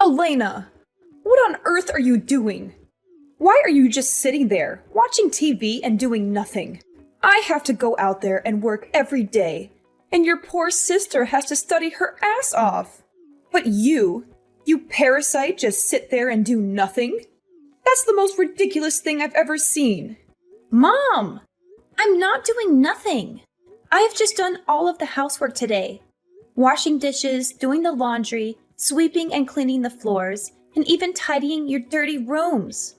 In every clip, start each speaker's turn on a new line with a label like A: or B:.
A: Elena, what on earth are you doing? Why are you just sitting there, watching TV and doing nothing? I have to go out there and work every day, and your poor sister has to study her ass off. But you parasite, just sit there and do nothing? That's the most ridiculous thing I've ever seen.
B: Mom! I'm not doing nothing. I have just done all of the housework today. Washing dishes, doing the laundry, sweeping and cleaning the floors, and even tidying your dirty rooms.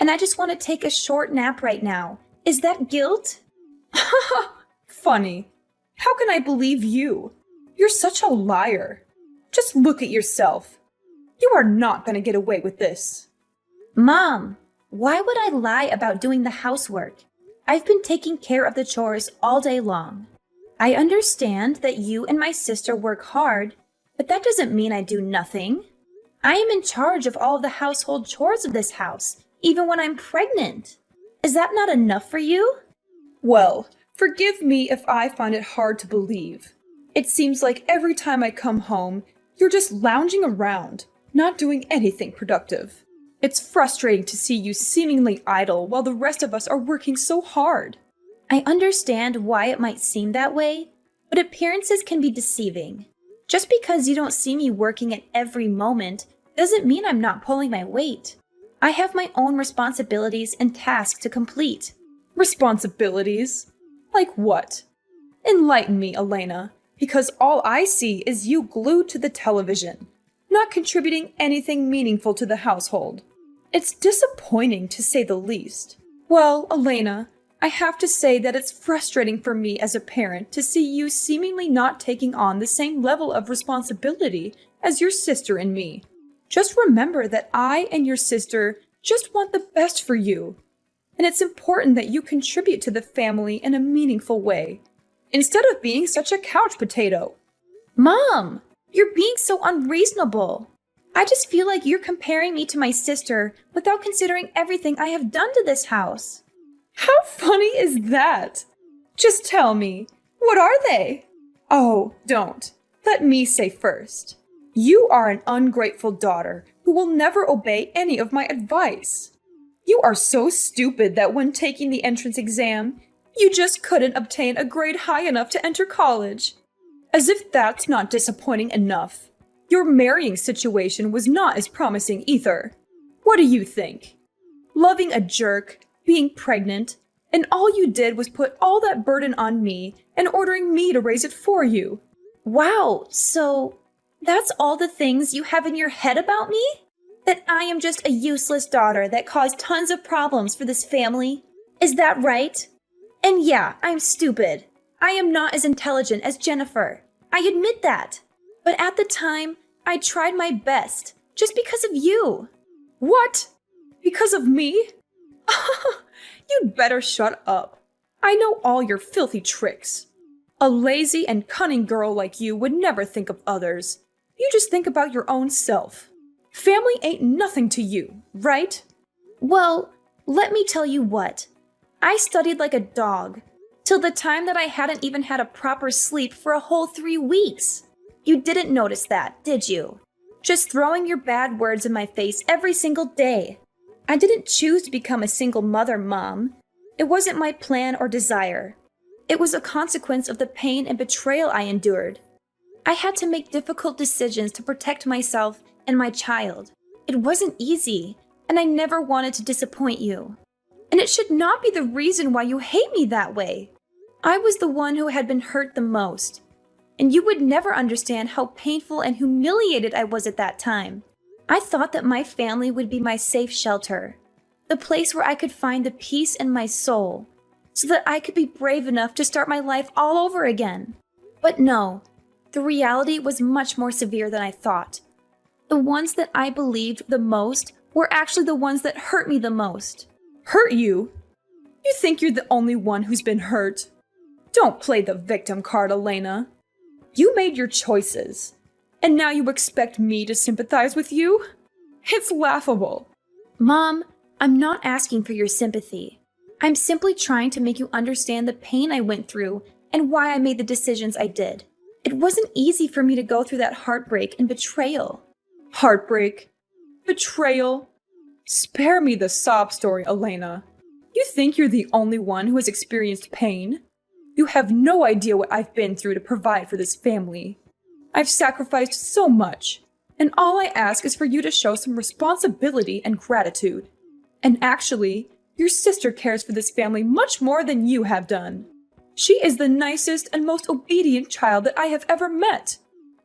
B: And I just want to take a short nap right now. Is that guilt?
A: Funny. How can I believe you? You're such a liar. Just look at yourself. You are not going to get away with this.
B: Mom, why would I lie about doing the housework? I've been taking care of the chores all day long. I understand that you and my sister work hard, but that doesn't mean I do nothing. I am in charge of all of the household chores of this house, even when I'm pregnant. Is that not enough for you?
A: Well, forgive me if I find it hard to believe. It seems like every time I come home, you're just lounging around, not doing anything productive. It's frustrating to see you seemingly idle while the rest of us are working so hard.
B: I understand why it might seem that way, but appearances can be deceiving. Just because you don't see me working at every moment doesn't mean I'm not pulling my weight. I have my own responsibilities and tasks to complete.
A: Responsibilities? Like what? Enlighten me, Elena, because all I see is you glued to the television, not contributing anything meaningful to the household. It's disappointing, to say the least. Well, Elena, I have to say that it's frustrating for me as a parent to see you seemingly not taking on the same level of responsibility as your sister and me. Just remember that I and your sister just want the best for you. And it's important that you contribute to the family in a meaningful way, instead of being such a couch potato.
B: Mom, you're being so unreasonable. I just feel like you're comparing me to my sister without considering everything I have done to this house.
A: How funny is that? Just tell me, what are they? Oh, don't. Let me say first. You are an ungrateful daughter who will never obey any of my advice. You are so stupid that when taking the entrance exam, you just couldn't obtain a grade high enough to enter college. As if that's not disappointing enough. Your marrying situation was not as promising either. What do you think? Loving a jerk, being pregnant, and all you did was put all that burden on me and ordering me to raise it for you.
B: Wow, so that's all the things you have in your head about me? That I am just a useless daughter that caused tons of problems for this family? Is that right? And yeah, I'm stupid. I am not as intelligent as Jennifer. I admit that. But at the time, I tried my best, just because of you.
A: What? Because of me? You'd better shut up. I know all your filthy tricks. A lazy and cunning girl like you would never think of others. You just think about your own self. Family ain't nothing to you, right?
B: Well, let me tell you what. I studied like a dog, till the time that I hadn't even had a proper sleep for a whole 3 weeks. You didn't notice that, did you? Just throwing your bad words in my face every single day. I didn't choose to become a single mother, Mom. It wasn't my plan or desire. It was a consequence of the pain and betrayal I endured. I had to make difficult decisions to protect myself and my child. It wasn't easy, and I never wanted to disappoint you. And it should not be the reason why you hate me that way. I was the one who had been hurt the most. And you would never understand how painful and humiliated I was at that time. I thought that my family would be my safe shelter, the place where I could find the peace in my soul, so that I could be brave enough to start my life all over again. But no, the reality was much more severe than I thought. The ones that I believed the most were actually the ones that hurt me the most.
A: Hurt you? You think you're the only one who's been hurt? Don't play the victim card, Elena. You made your choices, and now you expect me to sympathize with you? It's laughable.
B: Mom, I'm not asking for your sympathy. I'm simply trying to make you understand the pain I went through and why I made the decisions I did. It wasn't easy for me to go through that heartbreak and betrayal.
A: Heartbreak. Betrayal. Spare me the sob story, Elena. You think you're the only one who has experienced pain? You have no idea what I've been through to provide for this family. I've sacrificed so much, and all I ask is for you to show some responsibility and gratitude. And actually, your sister cares for this family much more than you have done. She is the nicest and most obedient child that I have ever met.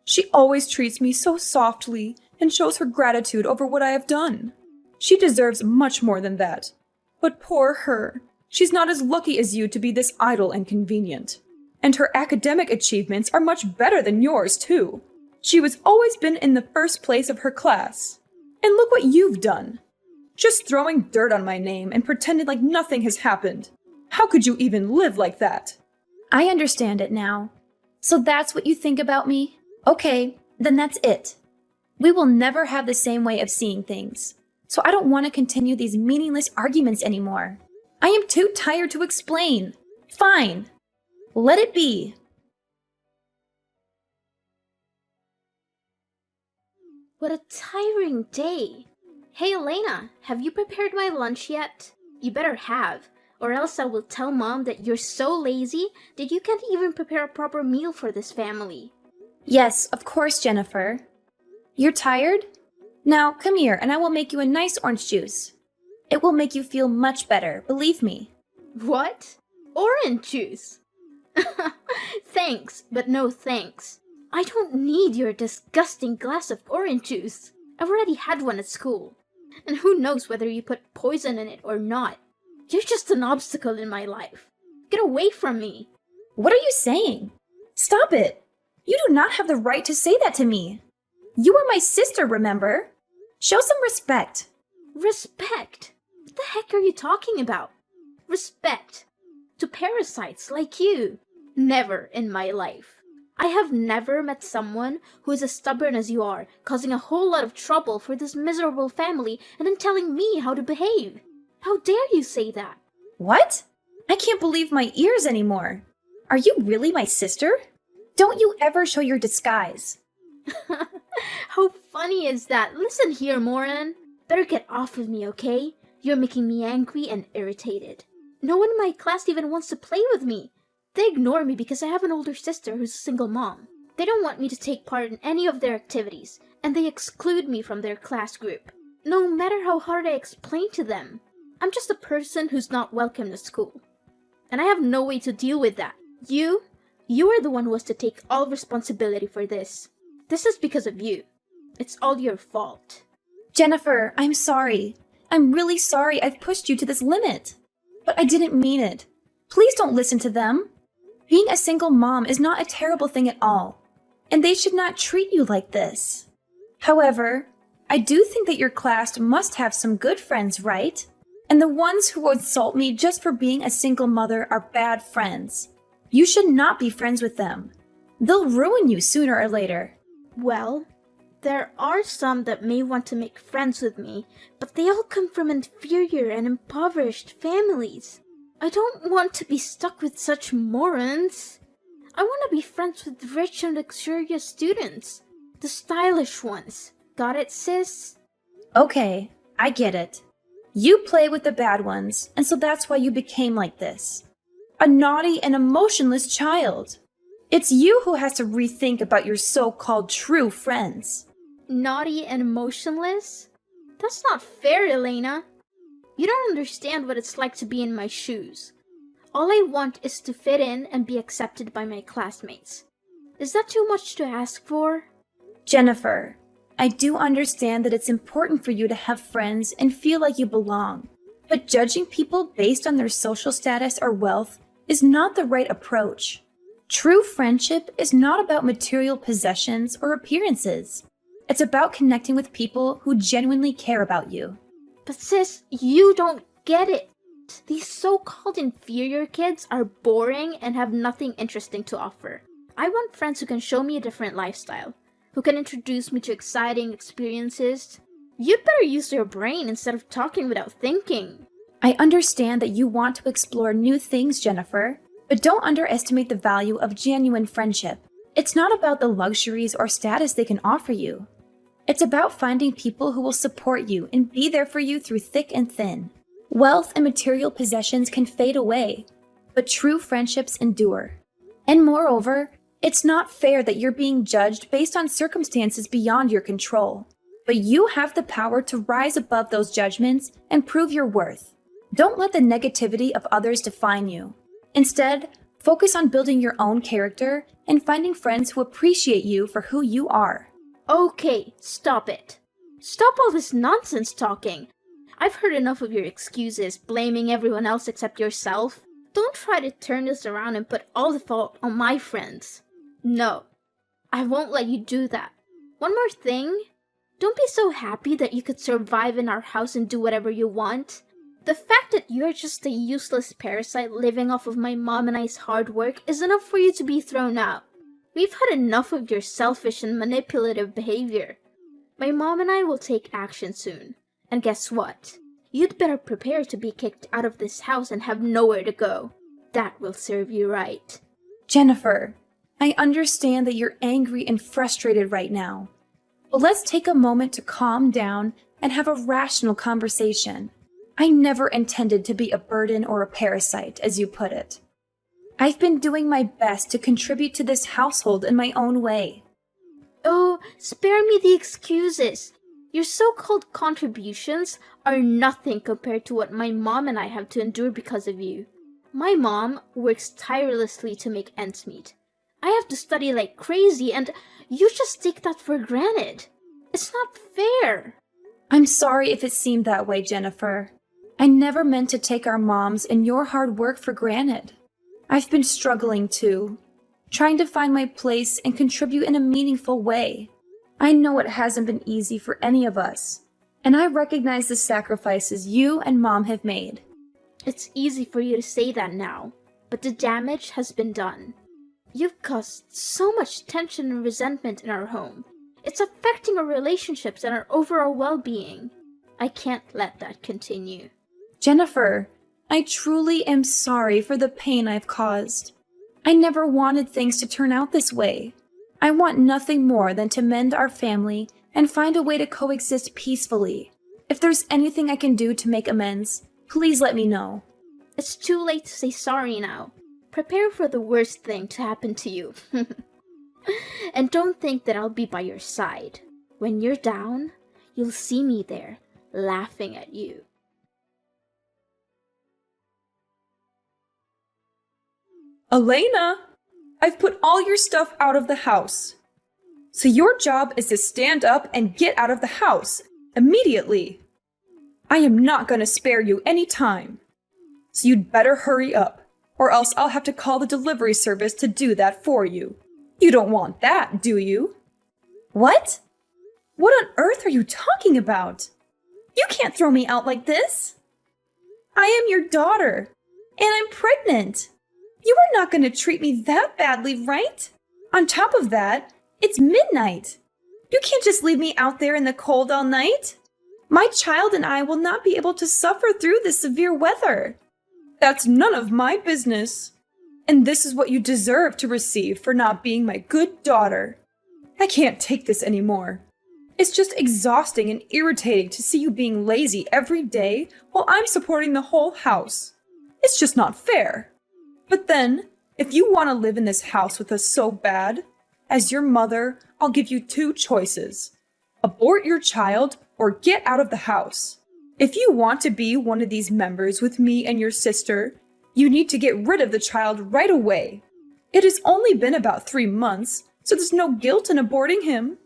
A: She always treats me so softly and shows her gratitude over what I have done. She deserves much more than that. But poor her. She's not as lucky as you to be this idle and convenient. And her academic achievements are much better than yours, too. She was always been in the first place of her class. And look what you've done. Just throwing dirt on my name and pretending like nothing has happened. How could you even live like that?
B: I understand it now. So that's what you think about me? Okay, then that's it. We will never have the same way of seeing things. So I don't want to continue these meaningless arguments anymore. I am too tired to explain. Fine. Let it be.
C: What a tiring day. Hey Elena, have you prepared my lunch yet? You better have, or else I will tell Mom that you're so lazy that you can't even prepare a proper meal for this family.
B: Yes, of course, Jennifer. You're tired? Now, come here and I will make you a nice orange juice. It will make you feel much better, believe me.
C: What? Orange juice? Thanks, but no thanks. I don't need your disgusting glass of orange juice. I've already had one at school. And who knows whether you put poison in it or not. You're just an obstacle in my life. Get away from me.
B: What are you saying? Stop it. You do not have the right to say that to me. You are my sister, remember? Show some respect.
C: Respect? What the heck are you talking about? Respect? To parasites like you? Never in my life. I have never met someone who is as stubborn as you are, causing a whole lot of trouble for this miserable family and then telling me how to behave. How dare you say that?
B: What? I can't believe my ears anymore. Are you really my sister? Don't you ever show your disguise.
C: How funny is that? Listen here, Moran. Better get off of me, okay? You're making me angry and irritated. No one in my class even wants to play with me. They ignore me because I have an older sister who's a single mom. They don't want me to take part in any of their activities, and they exclude me from their class group. No matter how hard I explain to them, I'm just a person who's not welcome to school. And I have no way to deal with that. You are the one who has to take all responsibility for this. This is because of you. It's all your fault.
B: Jennifer, I'm sorry. I'm really sorry I've pushed you to this limit. But I didn't mean it. Please don't listen to them. Being a single mom is not a terrible thing at all, and they should not treat you like this. However, I do think that your class must have some good friends, right? And the ones who insult me just for being a single mother are bad friends. You should not be friends with them. They'll ruin you sooner or later.
C: Well, there are some that may want to make friends with me, but they all come from inferior and impoverished families. I don't want to be stuck with such morons. I want to be friends with rich and luxurious students. The stylish ones. Got it, sis?
B: Okay, I get it. You play with the bad ones, and so that's why you became like this. A naughty and emotionless child. It's you who has to rethink about your so-called true friends.
C: Naughty and emotionless? That's not fair, Elena. You don't understand what it's like to be in my shoes. All I want is to fit in and be accepted by my classmates. Is that too much to ask for?
B: Jennifer, I do understand that it's important for you to have friends and feel like you belong. But judging people based on their social status or wealth is not the right approach. True friendship is not about material possessions or appearances. It's about connecting with people who genuinely care about you.
C: But sis, you don't get it. These so-called inferior kids are boring and have nothing interesting to offer. I want friends who can show me a different lifestyle, who can introduce me to exciting experiences. You'd better use your brain instead of talking without thinking.
B: I understand that you want to explore new things, Jennifer, but don't underestimate the value of genuine friendship. It's not about the luxuries or status they can offer you. It's about finding people who will support you and be there for you through thick and thin. Wealth and material possessions can fade away, but true friendships endure. And moreover, it's not fair that you're being judged based on circumstances beyond your control. But you have the power to rise above those judgments and prove your worth. Don't let the negativity of others define you. Instead, focus on building your own character and finding friends who appreciate you for who you are.
C: Okay, stop it. Stop all this nonsense talking. I've heard enough of your excuses, blaming everyone else except yourself. Don't try to turn this around and put all the fault on my friends. No, I won't let you do that. One more thing. Don't be so happy that you could survive in our house and do whatever you want. The fact that you're just a useless parasite living off of my mom and I's hard work is enough for you to be thrown out. We've had enough of your selfish and manipulative behavior. My mom and I will take action soon. And guess what? You'd better prepare to be kicked out of this house and have nowhere to go. That will serve you right.
B: Jennifer, I understand that you're angry and frustrated right now. But let's take a moment to calm down and have a rational conversation. I never intended to be a burden or a parasite, as you put it. I've been doing my best to contribute to this household in my own way.
C: Oh, spare me the excuses. Your so-called contributions are nothing compared to what my mom and I have to endure because of you. My mom works tirelessly to make ends meet. I have to study like crazy, and you just take that for granted. It's not fair.
B: I'm sorry if it seemed that way, Jennifer. I never meant to take our moms and your hard work for granted. I've been struggling too, trying to find my place and contribute in a meaningful way. I know it hasn't been easy for any of us, and I recognize the sacrifices you and Mom have made.
C: It's easy for you to say that now, but the damage has been done. You've caused so much tension and resentment in our home. It's affecting our relationships and our overall well-being. I can't let that continue.
B: Jennifer, I truly am sorry for the pain I've caused. I never wanted things to turn out this way. I want nothing more than to mend our family and find a way to coexist peacefully. If there's anything I can do to make amends, please let me know.
C: It's too late to say sorry now. Prepare for the worst thing to happen to you. And don't think that I'll be by your side. When you're down, you'll see me there, laughing at you.
A: Elena, I've put all your stuff out of the house. So your job is to stand up and get out of the house immediately. I am not going to spare you any time. So you'd better hurry up, or else I'll have to call the delivery service to do that for you. You don't want that, do you?
B: What?
A: What on earth are you talking about? You can't throw me out like this. I am your daughter, and I'm pregnant. You are not going to treat me that badly, right? On top of that, it's midnight. You can't just leave me out there in the cold all night. My child and I will not be able to suffer through this severe weather. That's none of my business. And this is what you deserve to receive for not being my good daughter. I can't take this anymore. It's just exhausting and irritating to see you being lazy every day while I'm supporting the whole house. It's just not fair. But then, if you want to live in this house with us so bad, as your mother, I'll give you two choices. Abort your child or get out of the house. If you want to be one of these members with me and your sister, you need to get rid of the child right away. It has only been about 3 months, so there's no guilt in aborting him.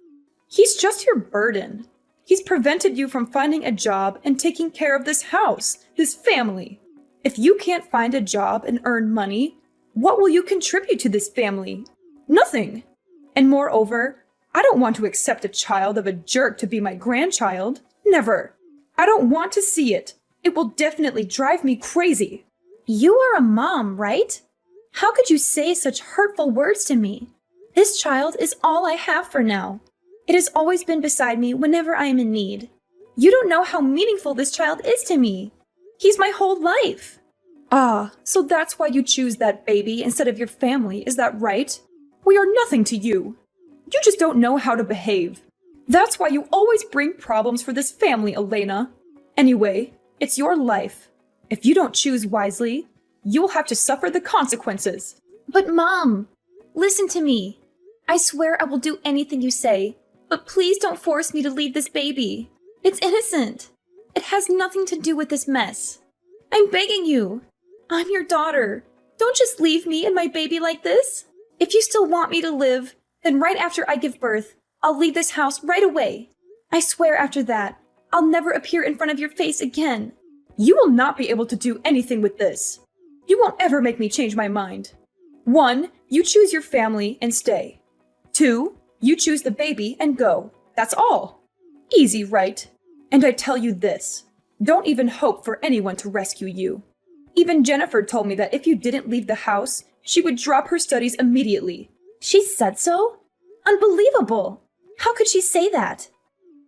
A: He's just your burden. He's prevented you from finding a job and taking care of this house, this family. If you can't find a job and earn money, what will you contribute to this family? Nothing. And moreover, I don't want to accept a child of a jerk to be my grandchild. Never. I don't want to see it. It will definitely drive me crazy.
B: You are a mom, right? How could you say such hurtful words to me? This child is all I have for now. It has always been beside me whenever I am in need. You don't know how meaningful this child is to me. He's my whole life.
A: Ah, so that's why you choose that baby instead of your family, is that right? We are nothing to you. You just don't know how to behave. That's why you always bring problems for this family, Elena. Anyway, it's your life. If you don't choose wisely, you'll have to suffer the consequences.
B: But Mom, listen to me. I swear I will do anything you say, but please don't force me to leave this baby. It's innocent. It has nothing to do with this mess. I'm begging you. I'm your daughter. Don't just leave me and my baby like this. If you still want me to live, then right after I give birth, I'll leave this house right away. I swear after that, I'll never appear in front of your face again.
A: You will not be able to do anything with this. You won't ever make me change my mind. 1, you choose your family and stay. 2, you choose the baby and go. That's all. Easy, right? And I tell you this, don't even hope for anyone to rescue you. Even Jennifer told me that if you didn't leave the house, she would drop her studies immediately.
B: She said so? Unbelievable! How could she say that?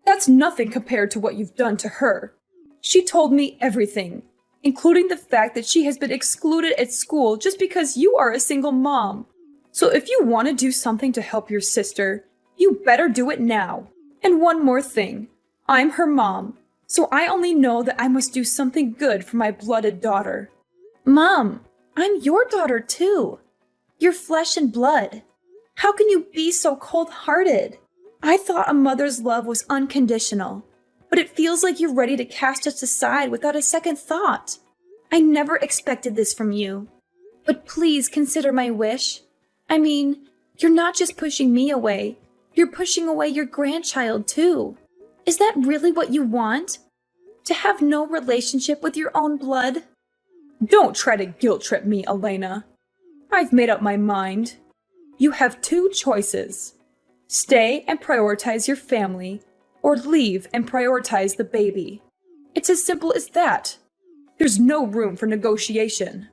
A: That's nothing compared to what you've done to her. She told me everything, including the fact that she has been excluded at school just because you are a single mom. So if you want to do something to help your sister, you better do it now. And one more thing, I'm her mom, so I only know that I must do something good for my blooded daughter.
B: Mom, I'm your daughter too. You're flesh and blood. How can you be so cold-hearted? I thought a mother's love was unconditional, but it feels like you're ready to cast us aside without a second thought. I never expected this from you. But please consider my wish. I mean, you're not just pushing me away, you're pushing away your grandchild too. Is that really what you want? To have no relationship with your own blood?
A: Don't try to guilt trip me, Elena. I've made up my mind. You have 2 choices. Stay and prioritize your family, or leave and prioritize the baby. It's as simple as that. There's no room for negotiation.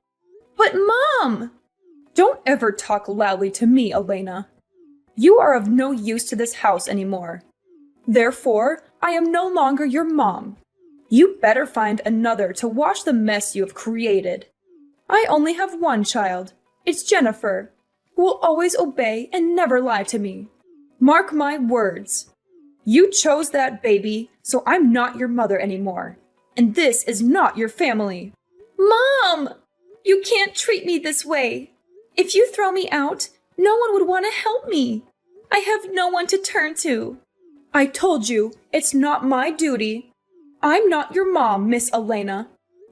B: But Mom!
A: Don't ever talk loudly to me, Elena. You are of no use to this house anymore. Therefore, I am no longer your mom. You better find another to wash the mess you have created. I only have one child. It's Jennifer, who will always obey and never lie to me. Mark my words. You chose that baby, so I'm not your mother anymore. And this is not your family.
B: Mom! You can't treat me this way. If you throw me out, no one would want to help me. I have no one to turn to.
A: I told you, it's not my duty. I'm not your mom, Miss Elena.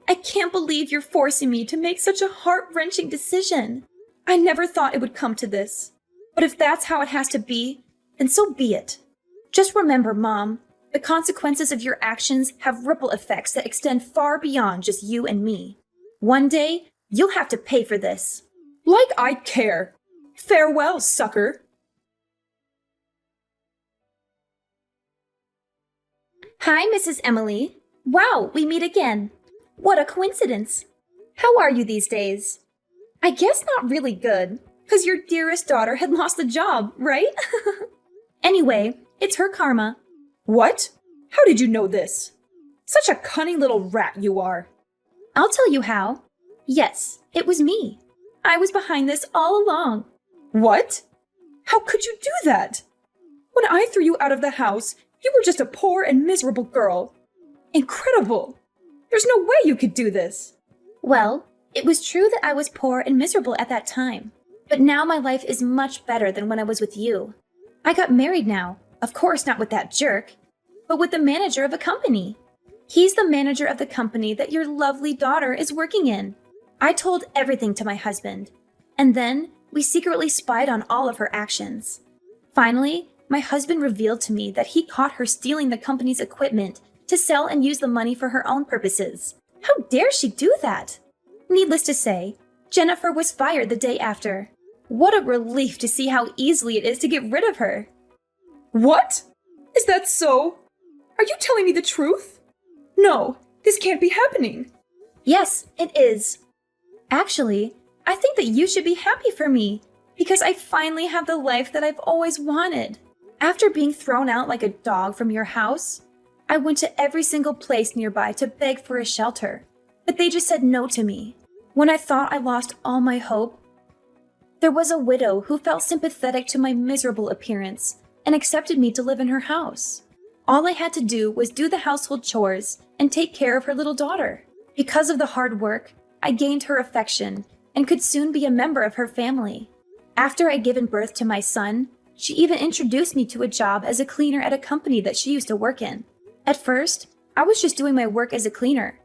B: I can't believe you're forcing me to make such a heart-wrenching decision. I never thought it would come to this. But if that's how it has to be, then so be it. Just remember, Mom, the consequences of your actions have ripple effects that extend far beyond just you and me. One day, you'll have to pay for this.
A: Like I care. Farewell, sucker.
B: Hi, Mrs. Emily. Wow, we meet again. What a coincidence. How are you these days? I guess not really good, because your dearest daughter had lost the job, right? Anyway, it's her karma.
A: What? How did you know this? Such a cunning little rat you are.
B: I'll tell you how. Yes, it was me. I was behind this all along.
A: What? How could you do that? When I threw you out of the house, you were just a poor and miserable girl. Incredible! There's no way you could do this.
B: Well, it was true that I was poor and miserable at that time. But now my life is much better than when I was with you. I got married now. Of course not with that jerk, but with the manager of a company. He's the manager of the company that your lovely daughter is working in. I told everything to my husband, and then we secretly spied on all of her actions. Finally, my husband revealed to me that he caught her stealing the company's equipment to sell and use the money for her own purposes. How dare she do that? Needless to say, Jennifer was fired the day after. What a relief to see how easily it is to get rid of her.
A: What? Is that so? Are you telling me the truth? No, this can't be happening.
B: Yes, it is. Actually, I think that you should be happy for me, because I finally have the life that I've always wanted. After being thrown out like a dog from your house, I went to every single place nearby to beg for a shelter, but they just said no to me. When I thought I lost all my hope, there was a widow who felt sympathetic to my miserable appearance and accepted me to live in her house. All I had to do was do the household chores and take care of her little daughter. Because of the hard work, I gained her affection and could soon be a member of her family. After I'd given birth to my son, she even introduced me to a job as a cleaner at a company that she used to work in. At first, I was just doing my work as a cleaner,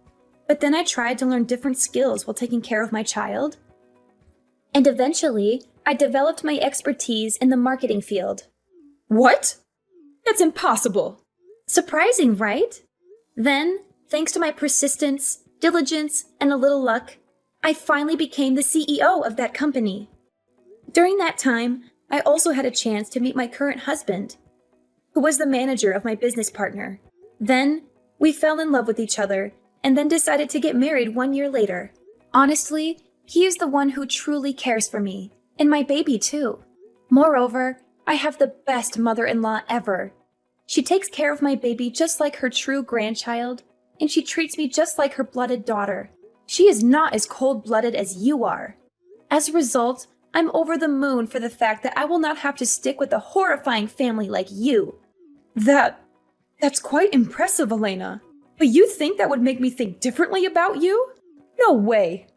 B: but then I tried to learn different skills while taking care of my child. And eventually, I developed my expertise in the marketing field.
A: What? That's impossible.
B: Surprising, right? Then, thanks to my persistence, diligence, and a little luck, I finally became the CEO of that company. During that time, I also had a chance to meet my current husband, who was the manager of my business partner. Then, we fell in love with each other and then decided to get married 1 year later. Honestly, he is the one who truly cares for me, and my baby too. Moreover, I have the best mother-in-law ever. She takes care of my baby just like her true grandchild, and she treats me just like her blooded daughter. She is not as cold-blooded as you are. As a result, I'm over the moon for the fact that I will not have to stick with a horrifying family like you.
A: That's quite impressive, Elena. But you think that would make me think differently about you? No way.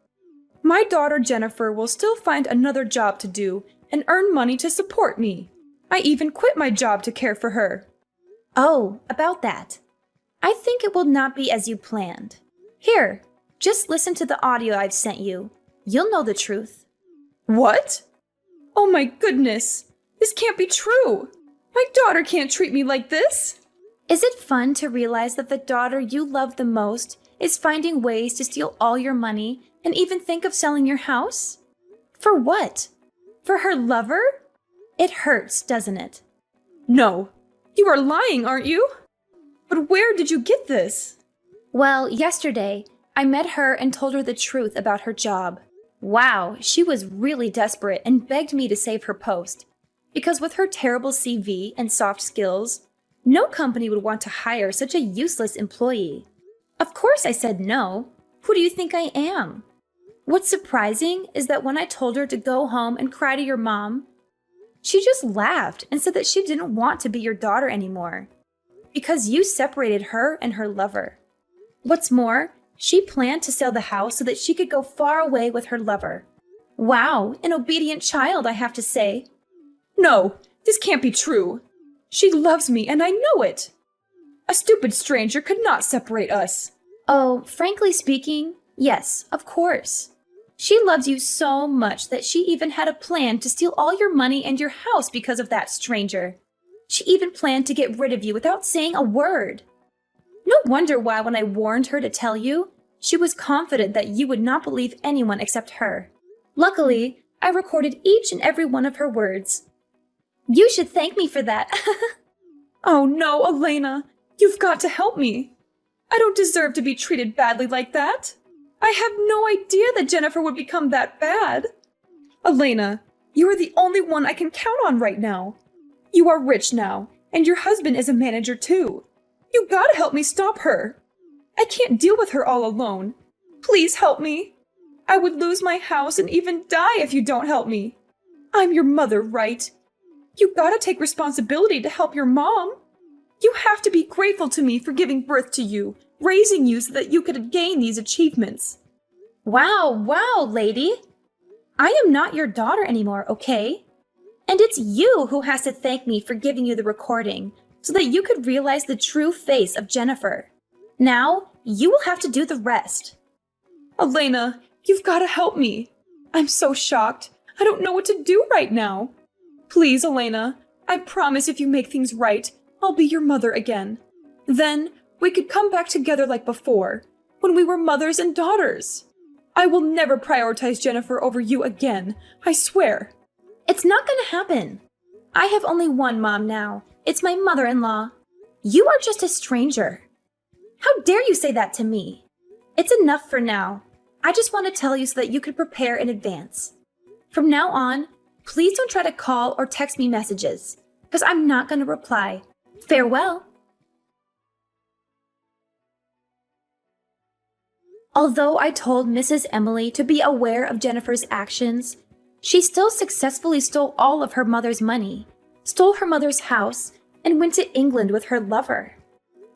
A: My daughter Jennifer will still find another job to do and earn money to support me. I even quit my job to care for her.
B: Oh, about that. I think it will not be as you planned. Here, just listen to the audio I've sent you. You'll know the truth.
A: What? Oh my goodness. This can't be true. My daughter can't treat me like this.
B: Is it fun to realize that the daughter you love the most is finding ways to steal all your money and even think of selling your house? For what? For her lover? It hurts, doesn't it?
A: No. You are lying, aren't you? But where did you get this?
B: Well, yesterday, I met her and told her the truth about her job. Wow, she was really desperate and begged me to save her post. Because with her terrible CV and soft skills, no company would want to hire such a useless employee. Of course I said no. Who do you think I am? What's surprising is that when I told her to go home and cry to your mom, she just laughed and said that she didn't want to be your daughter anymore. Because you separated her and her lover. What's more, she planned to sell the house so that she could go far away with her lover. Wow, an obedient child, I have to say.
A: No, this can't be true. She loves me, and I know it. A stupid stranger could not separate us.
B: Oh, frankly speaking, yes, of course. She loves you so much that she even had a plan to steal all your money and your house because of that stranger. She even planned to get rid of you without saying a word. No wonder why when I warned her to tell you, she was confident that you would not believe anyone except her. Luckily, I recorded each and every one of her words. You should thank me for that.
A: Oh no, Elena. You've got to help me. I don't deserve to be treated badly like that. I have no idea that Jennifer would become that bad. Elena, you are the only one I can count on right now. You are rich now, and your husband is a manager too. You gotta help me stop her. I can't deal with her all alone. Please help me. I would lose my house and even die if you don't help me. I'm your mother, right? You gotta take responsibility to help your mom. You have to be grateful to me for giving birth to you, raising you so that you could gain these achievements.
B: Wow, lady. I am not your daughter anymore, okay? And it's you who has to thank me for giving you the recording so that you could realize the true face of Jennifer. Now, you will have to do the rest.
A: Elena, you've gotta help me. I'm so shocked. I don't know what to do right now. Please, Elena, I promise if you make things right, I'll be your mother again. Then, we could come back together like before, when we were mothers and daughters. I will never prioritize Jennifer over you again, I swear.
B: It's not gonna happen. I have only one mom now. It's my mother-in-law. You are just a stranger. How dare you say that to me? It's enough for now. I just want to tell you so that you could prepare in advance. From now on, please don't try to call or text me messages, because I'm not going to reply. Farewell. Although I told Mrs. Emily to be aware of Jennifer's actions, she still successfully stole all of her mother's money, stole her mother's house, and went to England with her lover.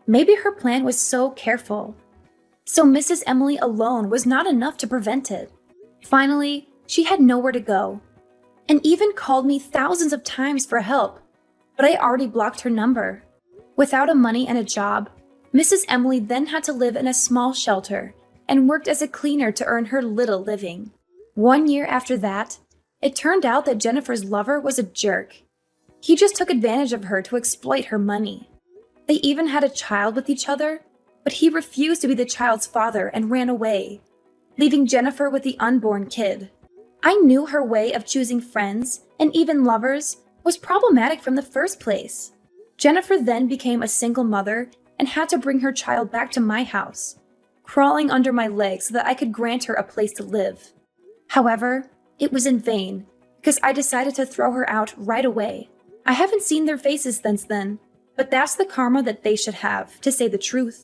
B: Maybe her plan was so careful. So Mrs. Emily alone was not enough to prevent it. Finally, she had nowhere to go, and even called me thousands of times for help, but I already blocked her number. Without a money and a job, Mrs. Emily then had to live in a small shelter and worked as a cleaner to earn her little living. 1 year after that, it turned out that Jennifer's lover was a jerk. He just took advantage of her to exploit her money. They even had a child with each other, but he refused to be the child's father and ran away, leaving Jennifer with the unborn kid. I knew her way of choosing friends, and even lovers, was problematic from the first place. Jennifer then became a single mother and had to bring her child back to my house, crawling under my legs so that I could grant her a place to live. However, it was in vain, because I decided to throw her out right away. I haven't seen their faces since then, but that's the karma that they should have, to say the truth.